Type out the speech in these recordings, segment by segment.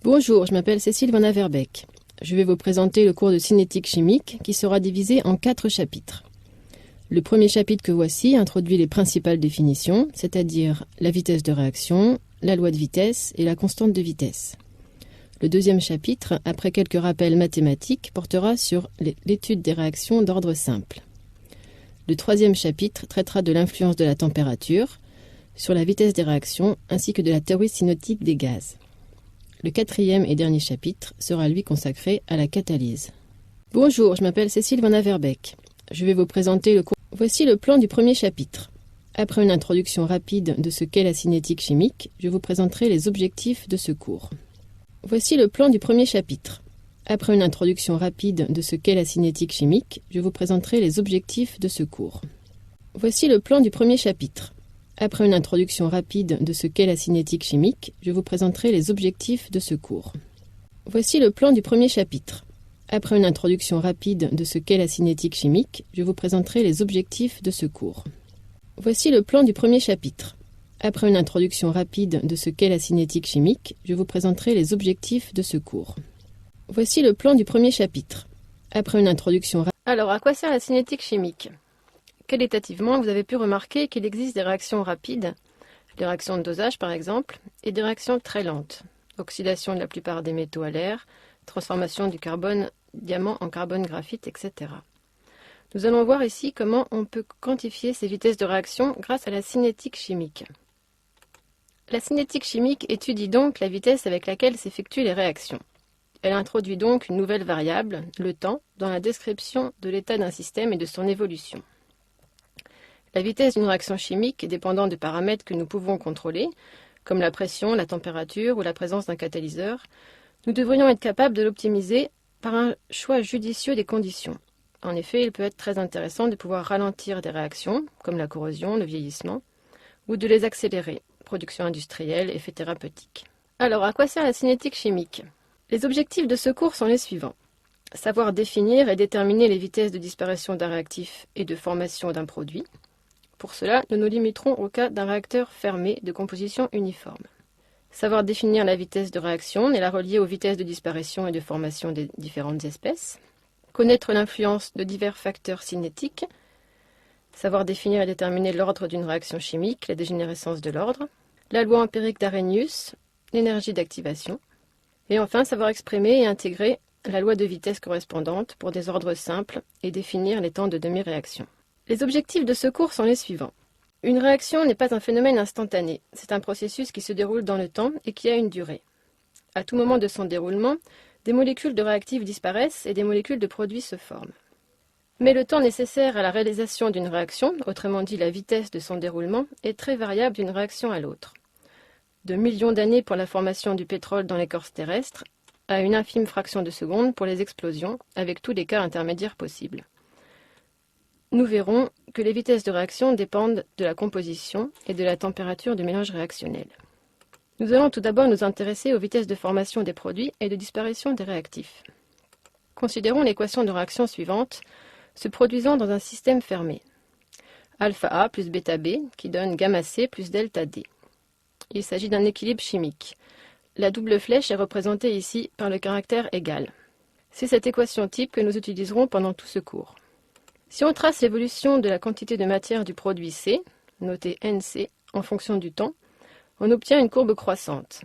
Bonjour, je m'appelle Cécile Van Averbeek. Je vais vous présenter le cours de cinétique chimique qui sera divisé en 4 chapitres. Le premier chapitre que voici introduit les principales définitions, c'est-à-dire la vitesse de réaction, la loi de vitesse et la constante de vitesse. Le deuxième chapitre, après quelques rappels mathématiques, portera sur l'étude des réactions d'ordre simple. Le troisième chapitre traitera de l'influence de la température sur la vitesse des réactions ainsi que de la théorie cinétique des gaz. Le quatrième et dernier chapitre sera lui consacré à la catalyse. Bonjour, je m'appelle Cécile Van Averbeek. Je vais vous présenter le cours. Voici le plan du premier chapitre. Après une introduction rapide de ce qu'est la cinétique chimique, je vous présenterai les objectifs de ce cours. Voici le plan du premier chapitre. Après une introduction rapide de ce qu'est la cinétique chimique, je vous présenterai les objectifs de ce cours. Voici le plan du premier chapitre. Après une introduction rapide de ce qu'est la cinétique chimique, je vous présenterai les objectifs de ce cours. Voici le plan du premier chapitre. Après une introduction rapide de ce qu'est la cinétique chimique, je vous présenterai les objectifs de ce cours. Voici le plan du premier chapitre. Après une introduction rapide de ce qu'est la cinétique chimique, je vous présenterai les objectifs de ce cours. Voici le plan du premier chapitre. Après une introduction rapide... Alors, à quoi sert la cinétique chimique ? Qualitativement, vous avez pu remarquer qu'il existe des réactions rapides, les réactions de dosage par exemple, et des réactions très lentes, oxydation de la plupart des métaux à l'air, transformation du carbone diamant en carbone graphite, etc. Nous allons voir ici comment on peut quantifier ces vitesses de réaction grâce à la cinétique chimique. La cinétique chimique étudie donc la vitesse avec laquelle s'effectuent les réactions. Elle introduit donc une nouvelle variable, le temps, dans la description de l'état d'un système et de son évolution. La vitesse d'une réaction chimique dépendant de paramètres que nous pouvons contrôler, comme la pression, la température ou la présence d'un catalyseur, nous devrions être capables de l'optimiser par un choix judicieux des conditions. En effet, il peut être très intéressant de pouvoir ralentir des réactions, comme la corrosion, le vieillissement, ou de les accélérer, production industrielle, effets thérapeutiques. Alors, à quoi sert la cinétique chimique ? Les objectifs de ce cours sont les suivants. Savoir définir et déterminer les vitesses de disparition d'un réactif et de formation d'un produit. Pour cela, nous nous limiterons au cas d'un réacteur fermé de composition uniforme. Savoir définir la vitesse de réaction et la relier aux vitesses de disparition et de formation des différentes espèces. Connaître l'influence de divers facteurs cinétiques. Savoir définir et déterminer l'ordre d'une réaction chimique, la dégénérescence de l'ordre. La loi empirique d'Arrhenius, l'énergie d'activation. Et enfin, savoir exprimer et intégrer la loi de vitesse correspondante pour des ordres simples et définir les temps de demi-réaction. Les objectifs de ce cours sont les suivants. Une réaction n'est pas un phénomène instantané, c'est un processus qui se déroule dans le temps et qui a une durée. À tout moment de son déroulement, des molécules de réactifs disparaissent et des molécules de produits se forment. Mais le temps nécessaire à la réalisation d'une réaction, autrement dit la vitesse de son déroulement, est très variable d'une réaction à l'autre. De millions d'années pour la formation du pétrole dans l'écorce terrestre, à une infime fraction de seconde pour les explosions, avec tous les cas intermédiaires possibles. Nous verrons que les vitesses de réaction dépendent de la composition et de la température du mélange réactionnel. Nous allons tout d'abord nous intéresser aux vitesses de formation des produits et de disparition des réactifs. Considérons l'équation de réaction suivante, se produisant dans un système fermé. Alpha A plus bêta B qui donne gamma C plus delta D. Il s'agit d'un équilibre chimique. La double flèche est représentée ici par le caractère égal. C'est cette équation type que nous utiliserons pendant tout ce cours. Si on trace l'évolution de la quantité de matière du produit C, noté NC, en fonction du temps, on obtient une courbe croissante.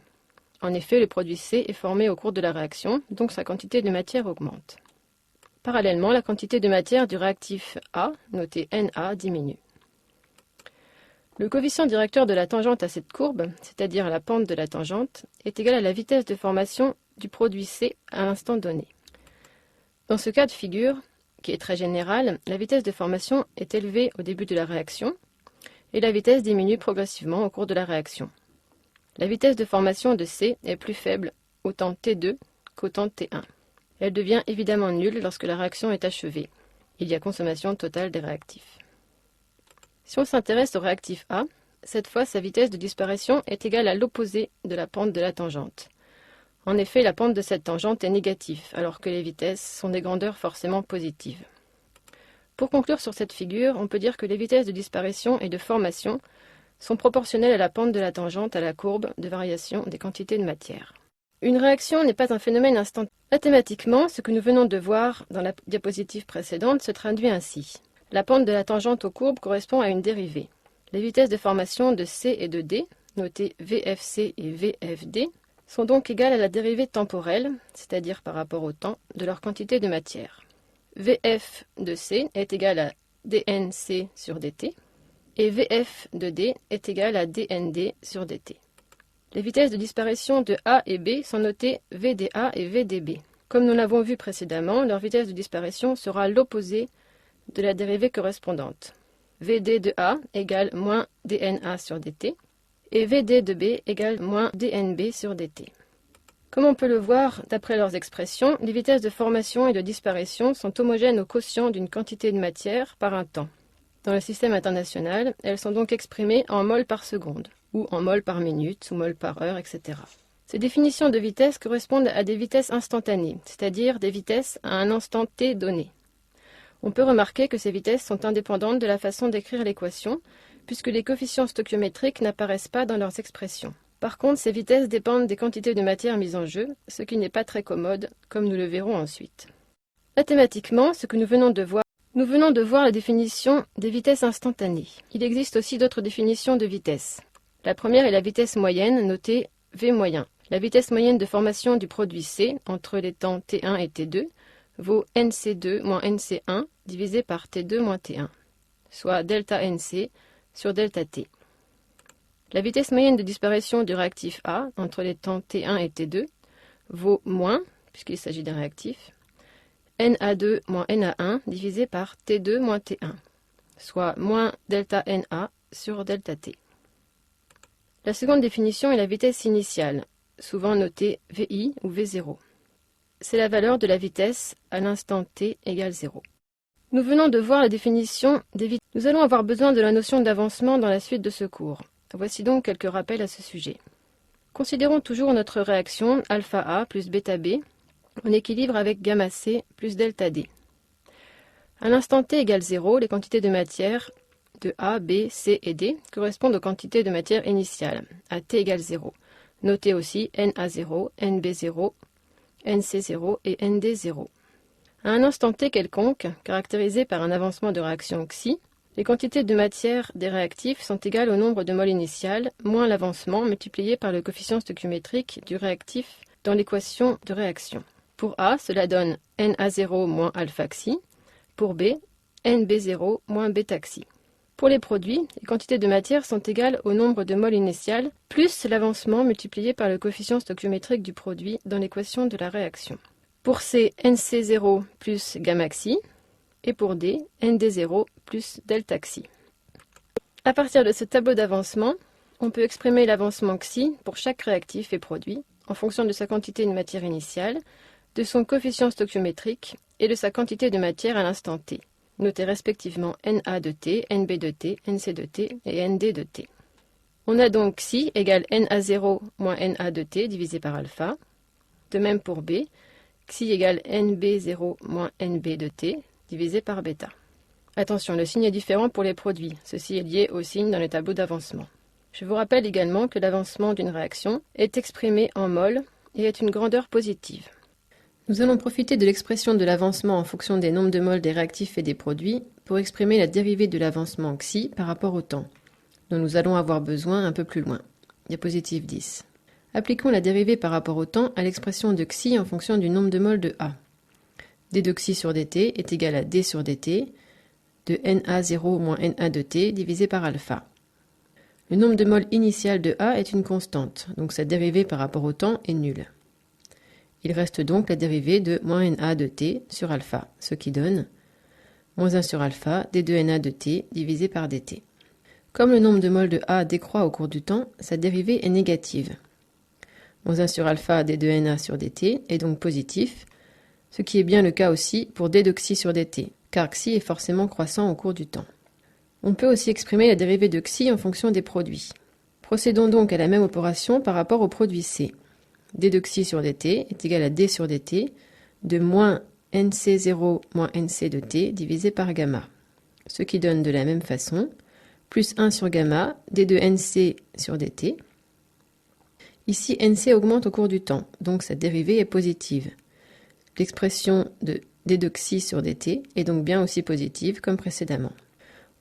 En effet, le produit C est formé au cours de la réaction, donc sa quantité de matière augmente. Parallèlement, la quantité de matière du réactif A, noté NA, diminue. Le coefficient directeur de la tangente à cette courbe, c'est-à-dire la pente de la tangente, est égal à la vitesse de formation du produit C à l'instant donné. Dans ce cas de figure, qui est très général, la vitesse de formation est élevée au début de la réaction et la vitesse diminue progressivement au cours de la réaction. La vitesse de formation de C est plus faible au temps T2 qu'au temps T1. Elle devient évidemment nulle lorsque la réaction est achevée. Il y a consommation totale des réactifs. Si on s'intéresse au réactif A, cette fois sa vitesse de disparition est égale à l'opposé de la pente de la tangente. En effet, la pente de cette tangente est négative, alors que les vitesses sont des grandeurs forcément positives. Pour conclure sur cette figure, on peut dire que les vitesses de disparition et de formation sont proportionnelles à la pente de la tangente à la courbe de variation des quantités de matière. Une réaction n'est pas un phénomène instantané. Mathématiquement, ce que nous venons de voir dans la diapositive précédente se traduit ainsi. La pente de la tangente aux courbes correspond à une dérivée. Les vitesses de formation de C et de D, notées VFC et VFD, sont donc égales à la dérivée temporelle, c'est-à-dire par rapport au temps, de leur quantité de matière. Vf de C est égal à dNc sur dt, et Vf de D est égal à dNd sur dt. Les vitesses de disparition de A et B sont notées VdA et VdB. Comme nous l'avons vu précédemment, leur vitesse de disparition sera l'opposé de la dérivée correspondante. Vd de A égale moins dNA sur dt, et Vd de B égale moins dNb sur dt. Comme on peut le voir d'après leurs expressions, les vitesses de formation et de disparition sont homogènes au quotient d'une quantité de matière par un temps. Dans le système international, elles sont donc exprimées en mol par seconde, ou en mol par minute, ou mol par heure, etc. Ces définitions de vitesse correspondent à des vitesses instantanées, c'est-à-dire des vitesses à un instant t donné. On peut remarquer que ces vitesses sont indépendantes de la façon d'écrire l'équation, puisque les coefficients stoichiométriques n'apparaissent pas dans leurs expressions. Par contre, ces vitesses dépendent des quantités de matière mises en jeu, ce qui n'est pas très commode, comme nous le verrons ensuite. Mathématiquement, ce que nous venons de voir la définition des vitesses instantanées. Il existe aussi d'autres définitions de vitesse. La première est la vitesse moyenne, notée V moyen. La vitesse moyenne de formation du produit C, entre les temps T1 et T2, vaut NC2 moins NC1 divisé par T2 moins T1, soit delta NC sur delta T. La vitesse moyenne de disparition du réactif A, entre les temps T1 et T2, vaut moins, puisqu'il s'agit d'un réactif, Na2 moins Na1 divisé par T2 moins T1, soit moins delta Na sur delta T. La seconde définition est la vitesse initiale, souvent notée VI ou V0. C'est la valeur de la vitesse à l'instant t égale 0. Nous venons de voir la définition des vitesses. Nous allons avoir besoin de la notion d'avancement dans la suite de ce cours. Voici donc quelques rappels à ce sujet. Considérons toujours notre réaction alpha A plus bêta B en équilibre avec gamma C plus delta D. À l'instant t égale 0, les quantités de matière de A, B, C et D correspondent aux quantités de matière initiales, à t égale 0. Notez aussi Na0, Nb0, NC0 et ND0. À un instant t quelconque, caractérisé par un avancement de réaction xi, les quantités de matière des réactifs sont égales au nombre de moles initial moins l'avancement multiplié par le coefficient stoichiométrique du réactif dans l'équation de réaction. Pour A, cela donne Na0 moins alpha xi. Pour B, Nb0 moins bêta xi. Pour les produits, les quantités de matière sont égales au nombre de moles initial plus l'avancement multiplié par le coefficient stoichiométrique du produit dans l'équation de la réaction. Pour C, NC0 plus gamma xi, et pour D, ND0 plus delta xi. À partir de ce tableau d'avancement, on peut exprimer l'avancement xi pour chaque réactif et produit en fonction de sa quantité de matière initiale, de son coefficient stoichiométrique et de sa quantité de matière à l'instant t, notés respectivement Na de t, Nb de t, Nc de t et Nd de t. On a donc xi égale Na0 moins Na de t divisé par alpha. De même pour B, xi égale Nb0 moins Nb de t divisé par bêta. Attention, le signe est différent pour les produits. Ceci est lié au signe dans le tableau d'avancement. Je vous rappelle également que l'avancement d'une réaction est exprimé en mol et est une grandeur positive. Nous allons profiter de l'expression de l'avancement en fonction des nombres de moles des réactifs et des produits pour exprimer la dérivée de l'avancement xi par rapport au temps, dont nous allons avoir besoin un peu plus loin. Diapositive 10. Appliquons la dérivée par rapport au temps à l'expression de xi en fonction du nombre de moles de A. d de xi sur dt est égal à d sur dt de Na0 moins Na de t divisé par alpha. Le nombre de moles initial de A est une constante, donc sa dérivée par rapport au temps est nulle. Il reste donc la dérivée de moins Na de t sur alpha, ce qui donne moins 1 sur alpha d de Na de t divisé par dt. Comme le nombre de moles de A décroît au cours du temps, sa dérivée est négative. Moins 1 sur alpha d de Na sur dt est donc positif, ce qui est bien le cas aussi pour d de xi sur dt, car xi est forcément croissant au cours du temps. On peut aussi exprimer la dérivée de xi en fonction des produits. Procédons donc à la même opération par rapport au produit C. d de xi sur dt est égal à d sur dt de moins nc0 moins nc de t divisé par gamma, ce qui donne de la même façon plus 1 sur gamma d de nc sur dt. Ici, NC augmente au cours du temps, donc sa dérivée est positive. L'expression de d/xi sur dt est donc bien aussi positive comme précédemment.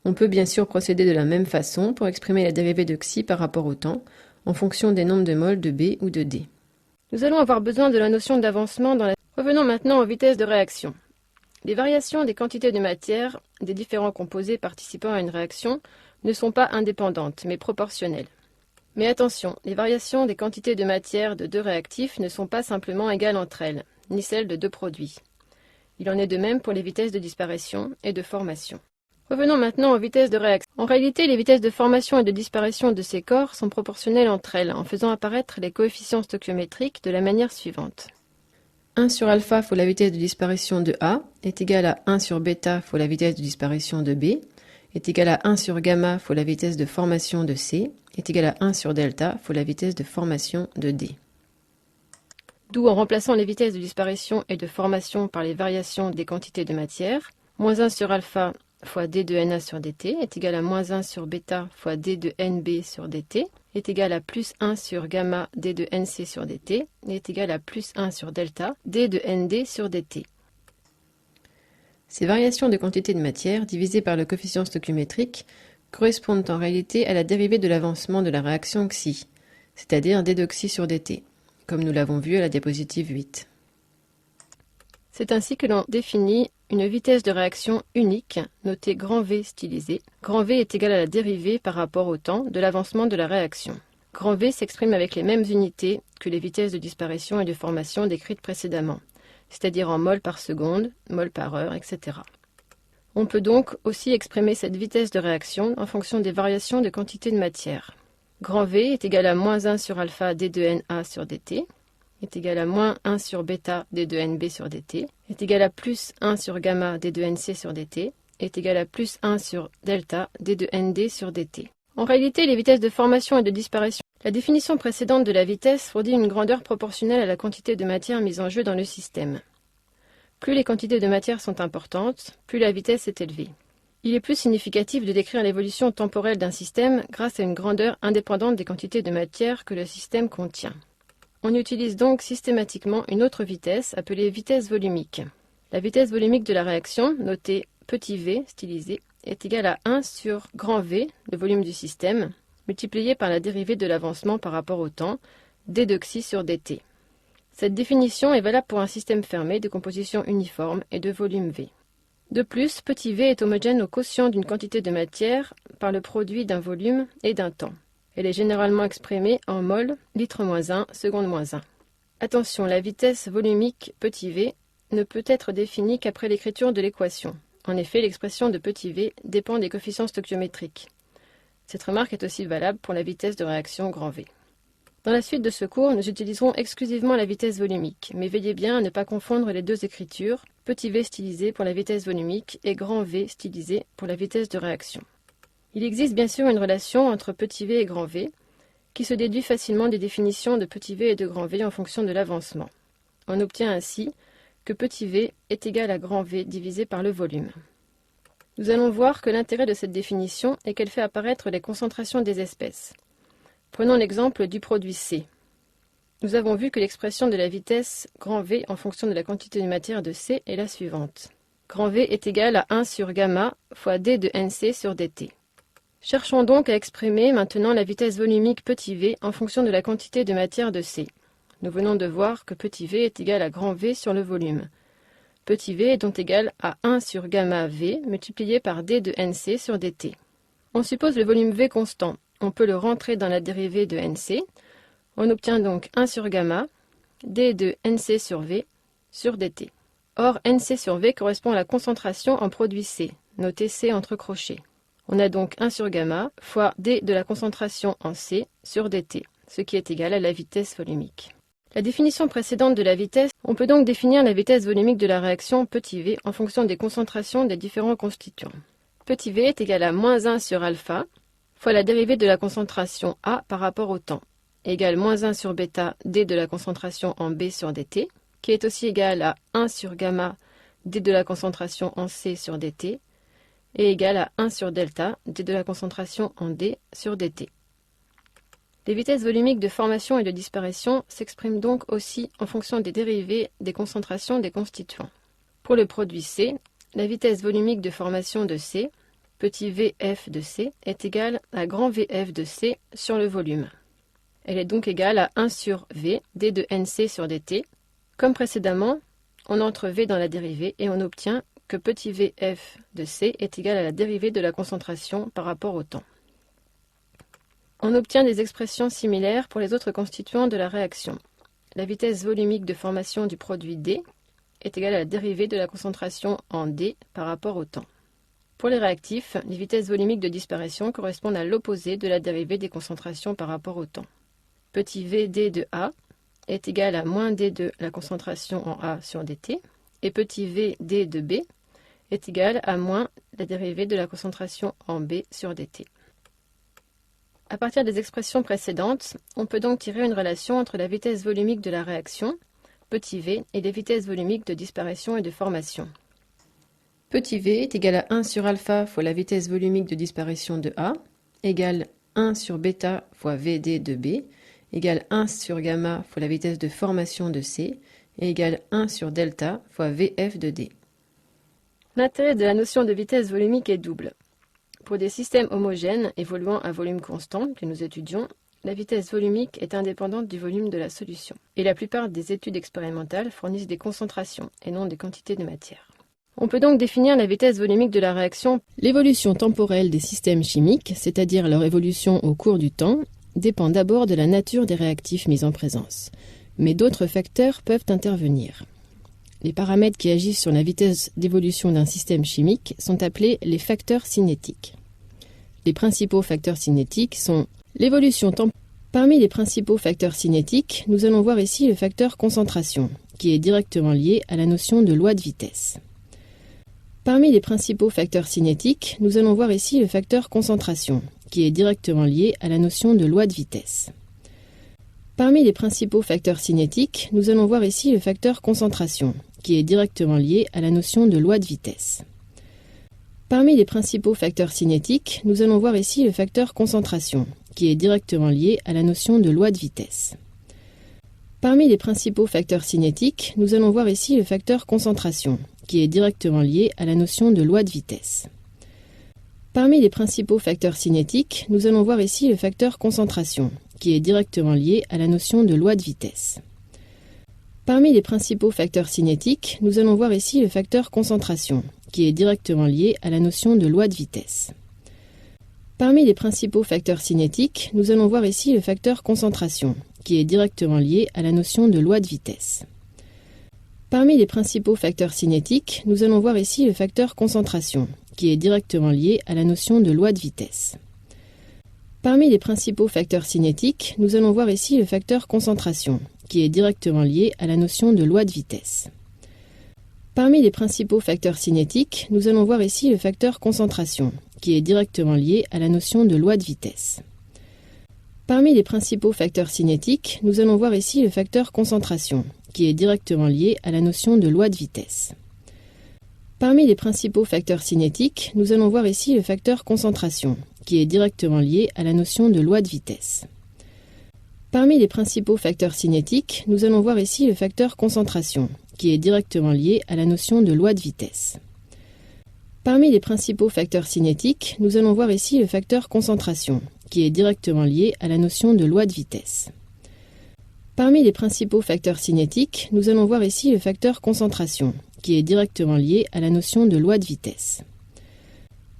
On peut bien sûr procéder de la même façon pour exprimer la dérivée de xi par rapport au temps, en fonction des nombres de moles de B ou de D. Nous allons avoir besoin de la notion d'avancement dans la... Revenons maintenant aux vitesses de réaction. Les variations des quantités de matière des différents composés participant à une réaction ne sont pas indépendantes, mais proportionnelles. Mais attention, les variations des quantités de matière de deux réactifs ne sont pas simplement égales entre elles, ni celles de deux produits. Il en est de même pour les vitesses de disparition et de formation. Revenons maintenant aux vitesses de réaction. En réalité, les vitesses de formation et de disparition de ces corps sont proportionnelles entre elles, en faisant apparaître les coefficients stoichiométriques de la manière suivante. 1 sur alpha fois la vitesse de disparition de A est égal à 1 sur bêta fois la vitesse de disparition de B, est égal à 1 sur gamma fois la vitesse de formation de C, est égal à 1 sur delta fois la vitesse de formation de D. D'où, en remplaçant les vitesses de disparition et de formation par les variations des quantités de matière, moins 1 sur alpha fois d de na sur dt est égal à moins 1 sur bêta fois d de nb sur dt est égal à plus 1 sur gamma d de nc sur dt est égal à plus 1 sur delta d de nd sur dt. Ces variations de quantité de matière divisées par le coefficient stoichiométrique correspondent en réalité à la dérivée de l'avancement de la réaction xi, c'est-à-dire d de xi sur dt, comme nous l'avons vu à la diapositive 8. C'est ainsi que l'on définit une vitesse de réaction unique, notée grand V stylisée. Grand V est égal à la dérivée par rapport au temps de l'avancement de la réaction. Grand V s'exprime avec les mêmes unités que les vitesses de disparition et de formation décrites précédemment, c'est-à-dire en mol par seconde, mol par heure, etc. On peut donc aussi exprimer cette vitesse de réaction en fonction des variations de quantité de matière. Grand V est égal à moins 1 sur alpha d de na sur dt, est égal à moins 1 sur bêta d de nb sur dt, est égal à plus 1 sur gamma d de nc sur dt, est égal à plus 1 sur delta d de nd sur dt. En réalité, les vitesses de formation et de disparition. La définition précédente de la vitesse fournit une grandeur proportionnelle à la quantité de matière mise en jeu dans le système. Plus les quantités de matière sont importantes, plus la vitesse est élevée. Il est plus significatif de décrire l'évolution temporelle d'un système grâce à une grandeur indépendante des quantités de matière que le système contient. On utilise donc systématiquement une autre vitesse, appelée vitesse volumique. La vitesse volumique de la réaction, notée petit v stylisée, est égale à 1 sur grand V, le volume du système, multiplié par la dérivée de l'avancement par rapport au temps, d de xi sur dt. Cette définition est valable pour un système fermé de composition uniforme et de volume V. De plus, petit v est homogène au quotient d'une quantité de matière par le produit d'un volume et d'un temps. Elle est généralement exprimée en mol, litre-1, seconde-1. Attention, la vitesse volumique petit v ne peut être définie qu'après l'écriture de l'équation. En effet, l'expression de petit v dépend des coefficients stoichiométriques. Cette remarque est aussi valable pour la vitesse de réaction grand V. Dans la suite de ce cours, nous utiliserons exclusivement la vitesse volumique, mais veillez bien à ne pas confondre les deux écritures, petit v stylisé pour la vitesse volumique et grand V stylisé pour la vitesse de réaction. Il existe bien sûr une relation entre petit v et grand V, qui se déduit facilement des définitions de petit v et de grand V en fonction de l'avancement. On obtient ainsi que petit v est égal à grand V divisé par le volume. Nous allons voir que l'intérêt de cette définition est qu'elle fait apparaître les concentrations des espèces. Prenons l'exemple du produit C. Nous avons vu que l'expression de la vitesse grand V en fonction de la quantité de matière de C est la suivante. Grand V est égal à 1 sur gamma fois d de nc sur dt. Cherchons donc à exprimer maintenant la vitesse volumique petit v en fonction de la quantité de matière de C. Nous venons de voir que petit v est égal à grand V sur le volume. Petit v est donc égal à 1 sur gamma V multiplié par d de nc sur dt. On suppose le volume V constant. On peut le rentrer dans la dérivée de nc. On obtient donc 1 sur gamma d de nc sur V sur dt. Or, nc sur V correspond à la concentration en produit C, noté C entre crochets. On a donc 1 sur gamma fois d de la concentration en C sur dt, ce qui est égal à la vitesse volumique. La définition précédente de la vitesse, on peut donc définir la vitesse volumique de la réaction petit v en fonction des concentrations des différents constituants. Petit v est égal à moins 1 sur alpha fois la dérivée de la concentration A par rapport au temps, égale moins 1 sur bêta d de la concentration en B sur dt, qui est aussi égal à 1 sur gamma d de la concentration en C sur dt, et égal à 1 sur delta d de la concentration en D sur dt. Les vitesses volumiques de formation et de disparition s'expriment donc aussi en fonction des dérivées des concentrations des constituants. Pour le produit C, la vitesse volumique de formation de C, petit Vf de C, est égale à grand Vf de C sur le volume. Elle est donc égale à 1 sur V, d de Nc sur dt. Comme précédemment, on entre V dans la dérivée et on obtient que petit Vf de C est égal à la dérivée de la concentration par rapport au temps. On obtient des expressions similaires pour les autres constituants de la réaction. La vitesse volumique de formation du produit D est égale à la dérivée de la concentration en D par rapport au temps. Pour les réactifs, les vitesses volumiques de disparition correspondent à l'opposé de la dérivée des concentrations par rapport au temps. Petit Vd de A est égal à moins d de la concentration en A sur dt, et petit Vd de B est égal à moins la dérivée de la concentration en B sur dt. À partir des expressions précédentes, on peut donc tirer une relation entre la vitesse volumique de la réaction, petit v, et les vitesses volumiques de disparition et de formation. Petit v est égal à 1 sur alpha fois la vitesse volumique de disparition de A, égale 1 sur bêta fois Vd de B, égale 1 sur gamma fois la vitesse de formation de C, et égale 1 sur delta fois Vf de D. L'intérêt de la notion de vitesse volumique est double. Pour des systèmes homogènes évoluant à volume constant que nous étudions, la vitesse volumique est indépendante du volume de la solution. Et la plupart des études expérimentales fournissent des concentrations et non des quantités de matière. On peut donc définir la vitesse volumique de la réaction. L'évolution temporelle des systèmes chimiques, c'est-à-dire leur évolution au cours du temps, dépend d'abord de la nature des réactifs mis en présence. Mais d'autres facteurs peuvent intervenir. Les paramètres qui agissent sur la vitesse d'évolution d'un système chimique sont appelés les facteurs cinétiques. Les principaux facteurs cinétiques sont l'évolution temporelle. Parmi les principaux facteurs cinétiques, nous allons voir ici le facteur concentration, qui est directement lié à la notion de loi de vitesse. Parmi les principaux facteurs cinétiques, nous allons voir ici le facteur concentration, qui est directement lié à la notion de loi de vitesse. Parmi les principaux facteurs cinétiques, nous allons voir ici le facteur concentration, qui est directement lié à la notion de loi de vitesse. Parmi les principaux facteurs cinétiques, nous allons voir ici le facteur concentration, qui est directement lié à la notion de loi de vitesse. Parmi les principaux facteurs cinétiques, nous allons voir ici le facteur concentration, qui est directement lié à la notion de loi de vitesse. Parmi les principaux facteurs cinétiques, nous allons voir ici le facteur concentration, qui est directement lié à la notion de loi de vitesse. Parmi les principaux facteurs cinétiques, nous allons voir ici le facteur concentration, qui est directement lié à la notion de loi de vitesse. Parmi les principaux facteurs cinétiques, nous allons voir ici le facteur concentration, qui est directement lié à la notion de loi de vitesse. Parmi les principaux facteurs cinétiques, nous allons voir ici le facteur concentration, qui est directement lié à la notion de loi de vitesse. Parmi les principaux facteurs cinétiques, nous allons voir ici le facteur concentration, qui est directement lié à la notion de loi de vitesse. Parmi les principaux facteurs cinétiques, nous allons voir ici le facteur concentration, qui est directement lié à la notion de loi de vitesse. Parmi les principaux facteurs cinétiques, nous allons voir ici le facteur concentration, qui est directement lié à la notion de loi de vitesse. Parmi les principaux facteurs cinétiques, nous allons voir ici le facteur concentration, qui est directement lié à la notion de loi de vitesse. Parmi les principaux facteurs cinétiques, nous allons voir ici le facteur concentration, qui est directement lié à la notion de loi de vitesse. Parmi les principaux facteurs cinétiques, nous allons voir ici le facteur concentration, qui est directement lié à la notion de loi de vitesse. Parmi les principaux facteurs cinétiques, nous allons voir ici le facteur concentration, qui est directement lié à la notion de loi de vitesse.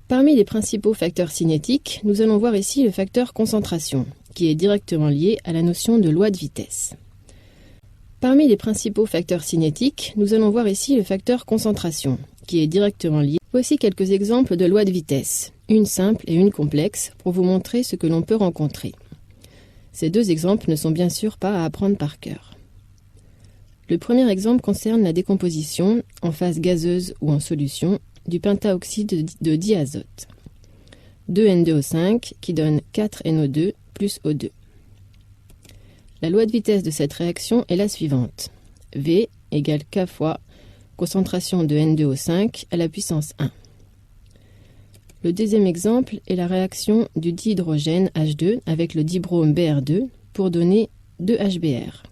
Parmi les principaux facteurs cinétiques, nous allons voir ici le facteur concentration, qui est directement lié à la notion de loi de vitesse. Parmi les principaux facteurs cinétiques, nous allons voir ici le facteur concentration, qui est directement lié. Voici quelques exemples de lois de vitesse, une simple et une complexe, pour vous montrer ce que l'on peut rencontrer. Ces deux exemples ne sont bien sûr pas à apprendre par cœur. Le premier exemple concerne la décomposition, en phase gazeuse ou en solution, du pentaoxyde de diazote. 2N2O5 qui donne 4NO2 plus O2. La loi de vitesse de cette réaction est la suivante. V égale K fois concentration de N2O5 à la puissance 1. Le deuxième exemple est la réaction du dihydrogène H2 avec le dibrome Br2 pour donner 2HBr.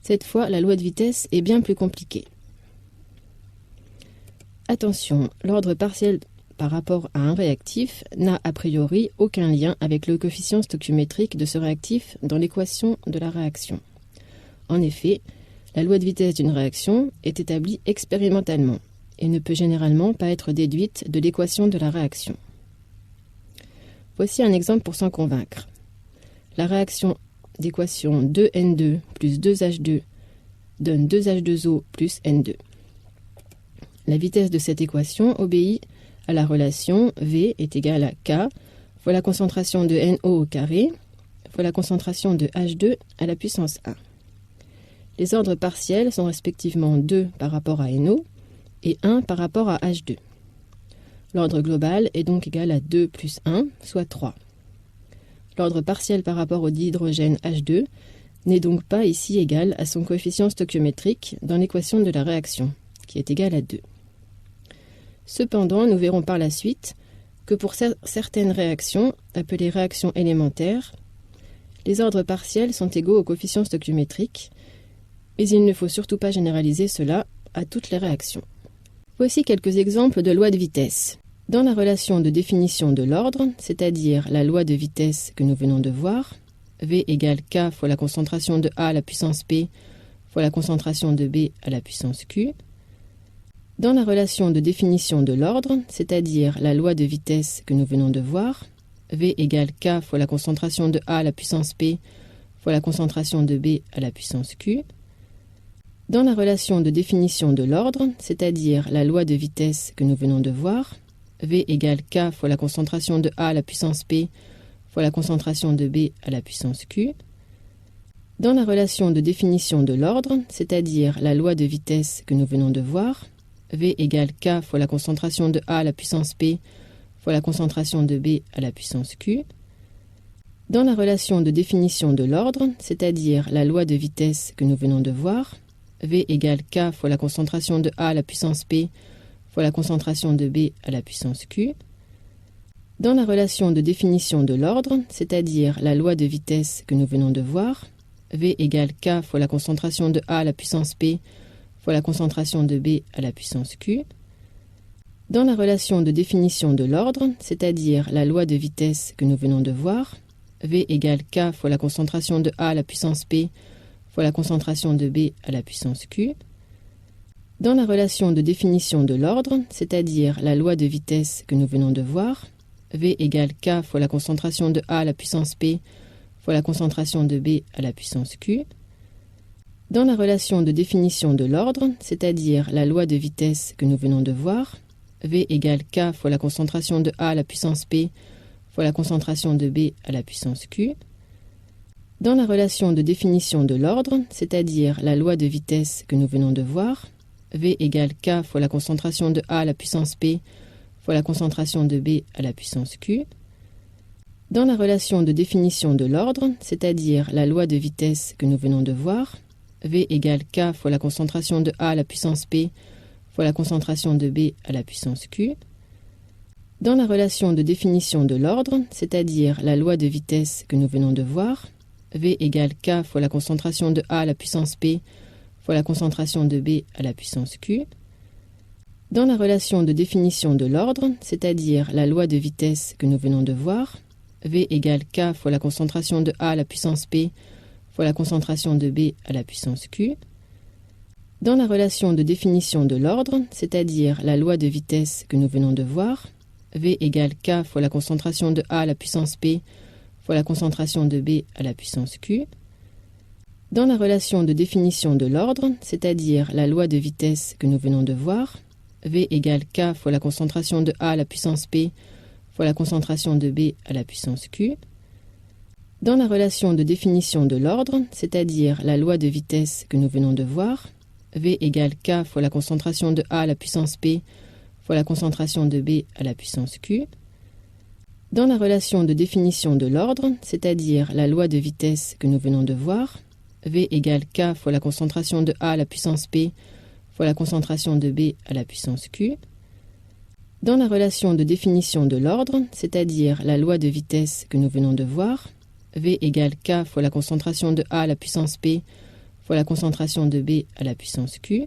Cette fois, la loi de vitesse est bien plus compliquée. Attention, l'ordre partiel par rapport à un réactif n'a a priori aucun lien avec le coefficient stoichiométrique de ce réactif dans l'équation de la réaction. En effet, la loi de vitesse d'une réaction est établie expérimentalement et ne peut généralement pas être déduite de l'équation de la réaction. Voici un exemple pour s'en convaincre. La réaction d'équation 2N2 plus 2H2 donne 2H2O plus N2. La vitesse de cette équation obéit à la relation V est égal à K fois la concentration de NO au carré fois la concentration de H2 à la puissance 1. Les ordres partiels sont respectivement 2 par rapport à NO et 1 par rapport à H2. L'ordre global est donc égal à 2 plus 1, soit 3. L'ordre partiel par rapport au dihydrogène H2 n'est donc pas ici égal à son coefficient stoichiométrique dans l'équation de la réaction, qui est égal à 2. Cependant, nous verrons par la suite que pour certaines réactions, appelées réactions élémentaires, les ordres partiels sont égaux au coefficient stoichiométrique, mais il ne faut surtout pas généraliser cela à toutes les réactions. Voici quelques exemples de lois de vitesse. Dans la relation de définition de l'ordre, c'est-à-dire la loi de vitesse que nous venons de voir, V égale K fois la concentration de A à la puissance P fois la concentration de B à la puissance Q. Dans la relation de définition de l'ordre, c'est-à-dire la loi de vitesse que nous venons de voir, V égale K fois la concentration de A à la puissance P fois la concentration de B à la puissance Q. Dans la relation de définition de l'ordre, c'est-à-dire la loi de vitesse que nous venons de voir, V égale K fois la concentration de A à la puissance P fois la concentration de B à la puissance Q. Dans la relation de définition de l'ordre, c'est-à-dire la loi de vitesse que nous venons de voir, V égale K fois la concentration de A à la puissance P fois la concentration de B à la puissance Q. Dans la relation de définition de l'ordre, c'est-à-dire la loi de vitesse que nous venons de voir, V égale K fois la concentration de A à la puissance P fois la concentration de B à la puissance Q. Dans la relation de définition de l'ordre, c'est-à-dire la loi de vitesse que nous venons de voir, V égale K fois la concentration de A à la puissance P fois la concentration de B à la puissance Q. Dans la relation de définition de l'ordre, c'est-à-dire la loi de vitesse que nous venons de voir, V égale K fois la concentration de A à la puissance P fois la concentration de B à la puissance Q. Dans la relation de définition de l'ordre, c'est-à-dire la loi de vitesse que nous venons de voir, V égale K fois la concentration de A à la puissance P fois la concentration de B à la puissance Q. Dans la relation de définition de l'ordre, c'est-à-dire la loi de vitesse que nous venons de voir, V égale K fois la concentration de A à la puissance P fois la concentration de B à la puissance Q. Dans la relation de définition de l'ordre, c'est-à-dire la loi de vitesse que nous venons de voir, V égale K fois la concentration de A à la puissance P fois la concentration de B à la puissance Q. Dans la relation de définition de l'ordre, c'est-à-dire la loi de vitesse que nous venons de voir, V égale K fois la concentration de A à la puissance P fois la concentration de B à la puissance Q. Dans la relation de définition de l'ordre, c'est-à-dire la loi de vitesse que nous venons de voir, V égale K fois la concentration de A à la puissance P fois la concentration de B à la puissance Q. Dans la relation de définition de l'ordre, c'est-à-dire la loi de vitesse que nous venons de voir, V égale K fois la concentration de A à la puissance P fois la concentration de B à la puissance Q. Dans la relation de définition de l'ordre, c'est-à-dire la loi de vitesse que nous venons de voir, V égale K fois la concentration de A à la puissance P fois la concentration de B à la puissance Q. Dans la relation de définition de l'ordre, c'est-à-dire la loi de vitesse que nous venons de voir, V égale K fois la concentration de A à la puissance P fois la concentration de B à la puissance Q. Dans la relation de définition de l'ordre, c'est-à-dire la loi de vitesse que nous venons de voir, V égale K fois la concentration de A à la puissance P fois la concentration de B à la puissance Q. Dans la relation de définition de l'ordre, c'est-à-dire la loi de vitesse que nous venons de voir, V égale K fois la concentration de A à la puissance P fois la concentration de B à la puissance Q. Dans la relation de définition de l'ordre, c'est-à-dire la loi de vitesse que nous venons de voir, V égale K fois la concentration de A à la puissance P fois la concentration de B à la puissance Q.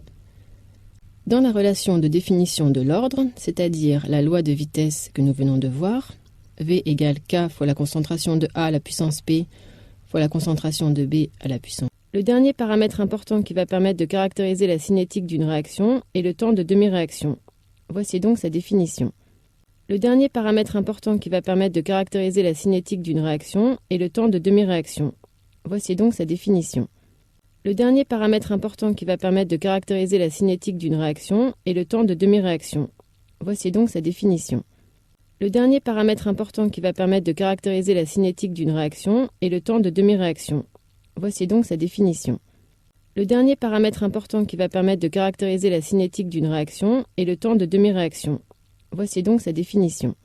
Dans la relation de définition de l'ordre, c'est-à-dire la loi de vitesse que nous venons de voir, V égale K fois la concentration de A à la puissance P fois la concentration de B à la puissance. Le dernier paramètre important qui va permettre de caractériser la cinétique d'une réaction est le temps de demi-réaction. Voici donc sa définition. Le dernier paramètre important qui va permettre de caractériser la cinétique d'une réaction est le temps de demi-réaction. Voici donc sa définition. Le dernier paramètre important qui va permettre de caractériser la cinétique d'une réaction est le temps de demi-réaction. Voici donc sa définition. Le dernier paramètre important qui va permettre de caractériser la cinétique d'une réaction est le temps de demi-réaction. Voici donc sa définition. Le dernier paramètre important qui va permettre de caractériser la cinétique d'une réaction est le temps de demi-réaction. Voici donc sa définition.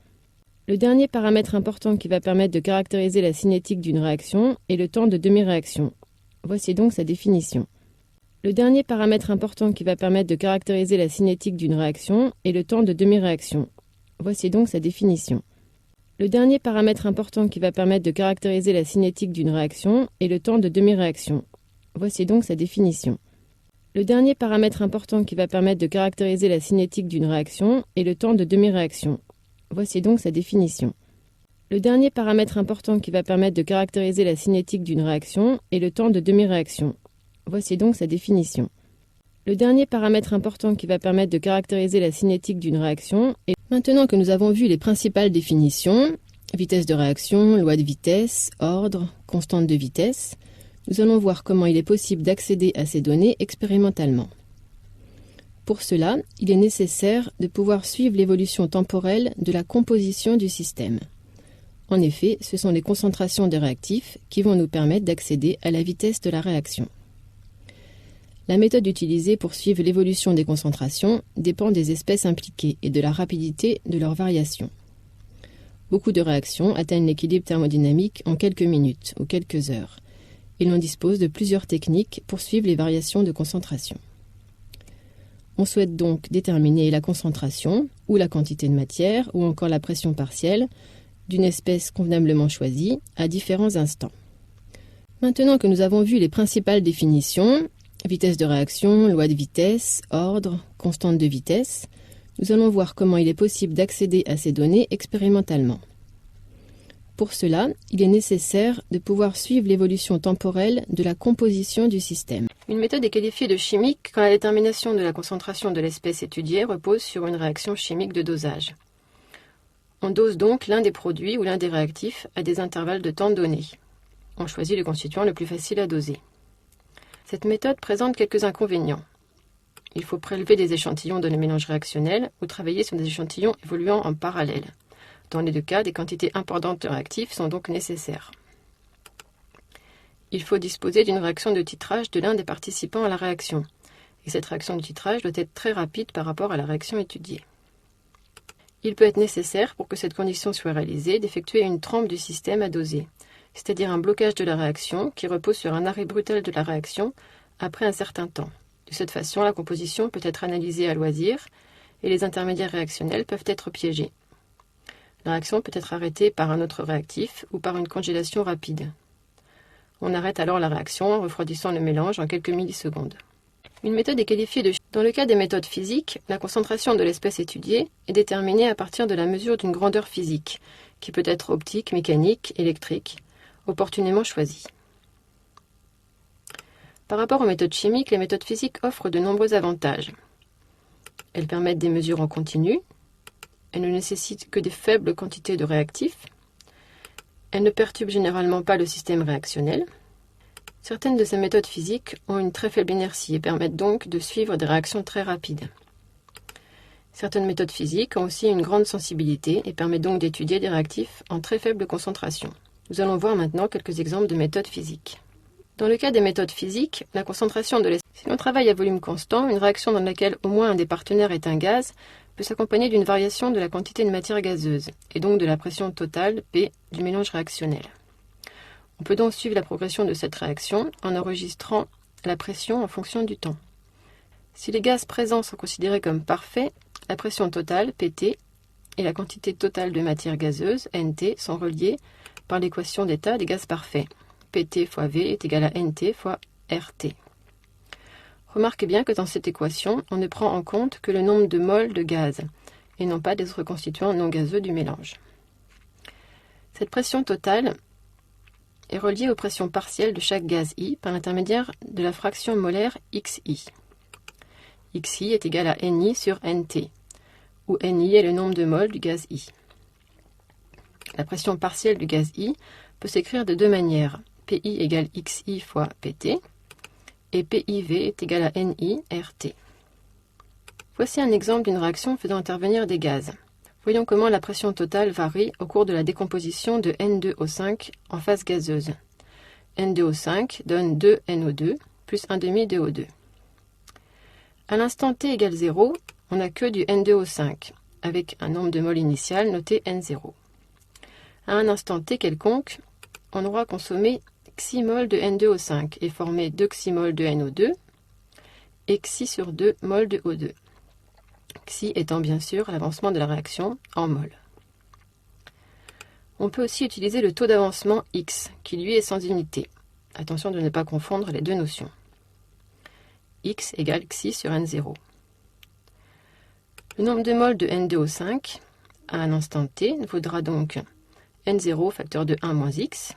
Le dernier paramètre important qui va permettre de caractériser la cinétique d'une réaction est le temps de demi-réaction. Voici donc sa définition. Le dernier paramètre important qui va permettre de caractériser la cinétique d'une réaction est le temps de demi-réaction. Voici donc sa définition. Le dernier paramètre important qui va permettre de caractériser la cinétique d'une réaction est le temps de demi-réaction. Voici donc sa définition. Le dernier paramètre important qui va permettre de caractériser la cinétique d'une réaction est le temps de demi-réaction. Voici donc sa définition. Le dernier paramètre important qui va permettre de caractériser la cinétique d'une réaction est le temps de demi-réaction. Voici donc sa définition. Le dernier paramètre important qui va permettre de caractériser la cinétique d'une réaction est... Maintenant que nous avons vu les principales définitions, vitesse de réaction, loi de vitesse, ordre, constante de vitesse, nous allons voir comment il est possible d'accéder à ces données expérimentalement. Pour cela, il est nécessaire de pouvoir suivre l'évolution temporelle de la composition du système. En effet, ce sont les concentrations des réactifs qui vont nous permettre d'accéder à la vitesse de la réaction. La méthode utilisée pour suivre l'évolution des concentrations dépend des espèces impliquées et de la rapidité de leur variation. Beaucoup de réactions atteignent l'équilibre thermodynamique en quelques minutes ou quelques heures, et l'on dispose de plusieurs techniques pour suivre les variations de concentration. On souhaite donc déterminer la concentration ou la quantité de matière ou encore la pression partielle d'une espèce convenablement choisie à différents instants. Maintenant que nous avons vu les principales définitions, vitesse de réaction, loi de vitesse, ordre, constante de vitesse, nous allons voir comment il est possible d'accéder à ces données expérimentalement. Pour cela, il est nécessaire de pouvoir suivre l'évolution temporelle de la composition du système. Une méthode est qualifiée de chimique quand la détermination de la concentration de l'espèce étudiée repose sur une réaction chimique de dosage. On dose donc l'un des produits ou l'un des réactifs à des intervalles de temps donnés. On choisit le constituant le plus facile à doser. Cette méthode présente quelques inconvénients. Il faut prélever des échantillons de mélange réactionnel ou travailler sur des échantillons évoluant en parallèle. Dans les deux cas, des quantités importantes de réactifs sont donc nécessaires. Il faut disposer d'une réaction de titrage de l'un des participants à la réaction, et cette réaction de titrage doit être très rapide par rapport à la réaction étudiée. Il peut être nécessaire, pour que cette condition soit réalisée, d'effectuer une trempe du système à doser, c'est-à-dire un blocage de la réaction qui repose sur un arrêt brutal de la réaction après un certain temps. De cette façon, la composition peut être analysée à loisir et les intermédiaires réactionnels peuvent être piégés. La réaction peut être arrêtée par un autre réactif ou par une congélation rapide. On arrête alors la réaction en refroidissant le mélange en quelques millisecondes. Une méthode est qualifiée de... Dans le cas des méthodes physiques, la concentration de l'espèce étudiée est déterminée à partir de la mesure d'une grandeur physique, qui peut être optique, mécanique, électrique, opportunément choisie. Par rapport aux méthodes chimiques, les méthodes physiques offrent de nombreux avantages. Elles permettent des mesures en continu, elles ne nécessitent que des faibles quantités de réactifs, elles ne perturbent généralement pas le système réactionnel. Certaines de ces méthodes physiques ont une très faible inertie et permettent donc de suivre des réactions très rapides. Certaines méthodes physiques ont aussi une grande sensibilité et permettent donc d'étudier des réactifs en très faible concentration. Nous allons voir maintenant quelques exemples de méthodes physiques. Dans le cas des méthodes physiques, la concentration de l'espèce... Si l'on travaille à volume constant, une réaction dans laquelle au moins un des partenaires est un gaz peut s'accompagner d'une variation de la quantité de matière gazeuse, et donc de la pression totale P du mélange réactionnel. On peut donc suivre la progression de cette réaction en enregistrant la pression en fonction du temps. Si les gaz présents sont considérés comme parfaits, la pression totale, Pt, et la quantité totale de matière gazeuse, NT, sont reliés par l'équation d'état des gaz parfaits. PT fois V est égal à NT fois RT. Remarquez bien que dans cette équation, on ne prend en compte que le nombre de moles de gaz, et non pas des autres constituants non gazeux du mélange. Cette pression totale est reliée aux pressions partielles de chaque gaz I par l'intermédiaire de la fraction molaire XI. XI est égal à NI sur NT, où NI est le nombre de moles du gaz I. La pression partielle du gaz I peut s'écrire de deux manières, PI égale XI fois PT, et PIV est égal à NI RT. Voici un exemple d'une réaction faisant intervenir des gaz. Voyons comment la pression totale varie au cours de la décomposition de N2O5 en phase gazeuse. N2O5 donne 2NO2 plus 1,5 de O2. À l'instant t égale 0, on n'a que du N2O5, avec un nombre de moles initial noté N0. À un instant t quelconque, on aura consommé xi mol de N2O5 et formé 2 xi mol de NO2 et xi sur 2 mol de O2. Xi étant bien sûr l'avancement de la réaction en mol. On peut aussi utiliser le taux d'avancement X, qui lui est sans unité. Attention de ne pas confondre les deux notions. X égale xi sur N0. Le nombre de moles de N2O5 à un instant t vaudra donc N0 facteur de 1 moins X,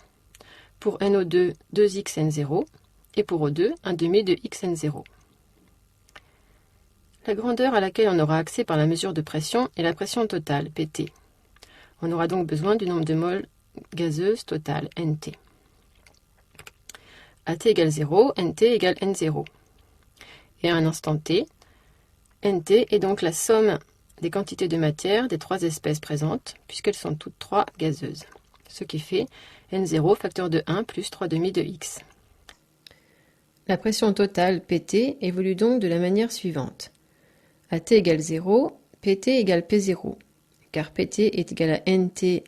pour NO2 2xN0 et pour O2 1,5 de xN0. La grandeur à laquelle on aura accès par la mesure de pression est la pression totale, PT. On aura donc besoin du nombre de moles gazeuses totales, NT. À t égale 0, NT égale N0. Et à un instant t, NT est donc la somme des quantités de matière des trois espèces présentes, puisqu'elles sont toutes trois gazeuses. Ce qui fait N0 facteur de 1 plus 3,5 de X. La pression totale, PT, évolue donc de la manière suivante. À t égale 0, PT égale P0, car PT est égal à NT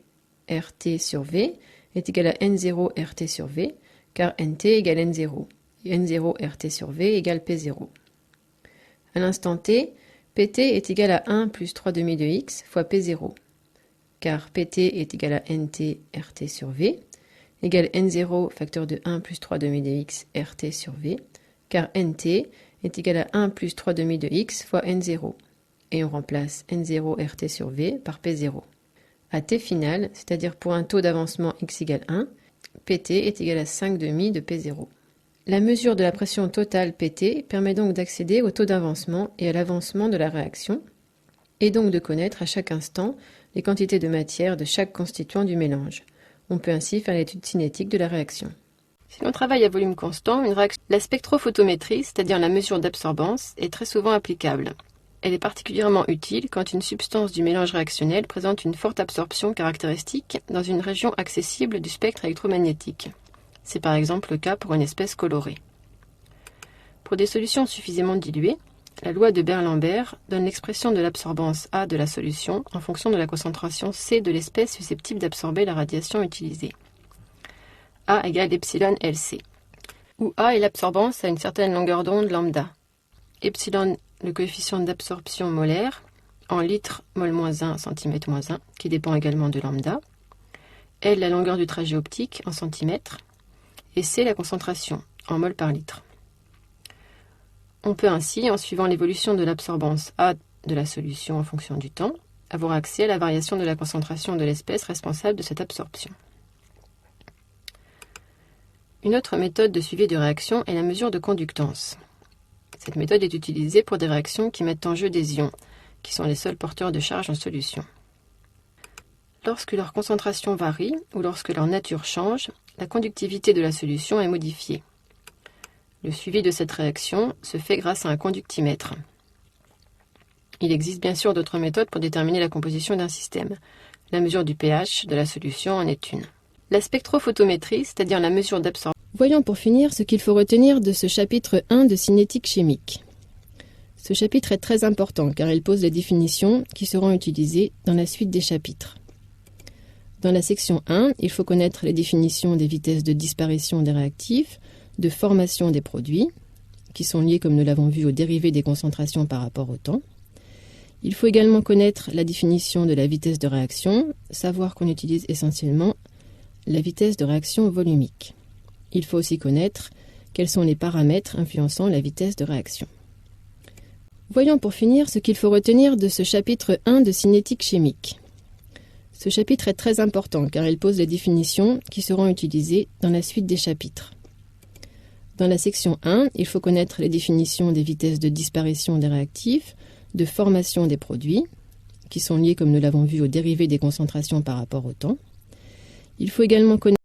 RT sur V, est égal à N0 RT sur V, car NT égale N0, et N0 RT sur V égale P0. À l'instant t, PT est égal à 1 plus 3,5 de X fois P0, car PT est égal à NT RT sur V, égale N0 facteur de 1 plus 3,5 de X RT sur V, car NT est égal à 1 plus 3,5 de X fois N0, et on remplace N0 RT sur V par P0. À t final, c'est-à-dire pour un taux d'avancement X égale 1, PT est égal à 5,5 de P0. La mesure de la pression totale PT permet donc d'accéder au taux d'avancement et à l'avancement de la réaction, et donc de connaître à chaque instant les quantités de matière de chaque constituant du mélange. On peut ainsi faire l'étude cinétique de la réaction. Si l'on travaille à volume constant, la spectrophotométrie, c'est-à-dire la mesure d'absorbance, est très souvent applicable. Elle est particulièrement utile quand une substance du mélange réactionnel présente une forte absorption caractéristique dans une région accessible du spectre électromagnétique. C'est par exemple le cas pour une espèce colorée. Pour des solutions suffisamment diluées, la loi de Beer-Lambert donne l'expression de l'absorbance A de la solution en fonction de la concentration C de l'espèce susceptible d'absorber la radiation utilisée. A égale epsilon LC, où A est l'absorbance à une certaine longueur d'onde lambda. Epsilon, le coefficient d'absorption molaire, en litres mol-1 cm-1, qui dépend également de lambda. L, la longueur du trajet optique, en centimètres. Et C, la concentration, en mol par litre. On peut ainsi, en suivant l'évolution de l'absorbance A de la solution en fonction du temps, avoir accès à la variation de la concentration de l'espèce responsable de cette absorption. Une autre méthode de suivi de réaction est la mesure de conductance. Cette méthode est utilisée pour des réactions qui mettent en jeu des ions, qui sont les seuls porteurs de charge en solution. Lorsque leur concentration varie ou lorsque leur nature change, la conductivité de la solution est modifiée. Le suivi de cette réaction se fait grâce à un conductimètre. Il existe bien sûr d'autres méthodes pour déterminer la composition d'un système. La mesure du pH de la solution en est une. La spectrophotométrie, c'est-à-dire la mesure d'absorption. Voyons pour finir ce qu'il faut retenir de ce chapitre 1 de cinétique chimique. Ce chapitre est très important car il pose les définitions qui seront utilisées dans la suite des chapitres. Dans la section 1, il faut connaître les définitions des vitesses de disparition des réactifs, de formation des produits, qui sont liées, comme nous l'avons vu, aux dérivés des concentrations par rapport au temps. Il faut également connaître la définition de la vitesse de réaction, savoir qu'on utilise essentiellement la vitesse de réaction volumique. Il faut aussi connaître quels sont les paramètres influençant la vitesse de réaction. Voyons pour finir ce qu'il faut retenir de ce chapitre 1 de cinétique chimique. Ce chapitre est très important car il pose les définitions qui seront utilisées dans la suite des chapitres. Dans la section 1, il faut connaître les définitions des vitesses de disparition des réactifs, de formation des produits, qui sont liées, comme nous l'avons vu, aux dérivés des concentrations par rapport au temps. Il faut également connaître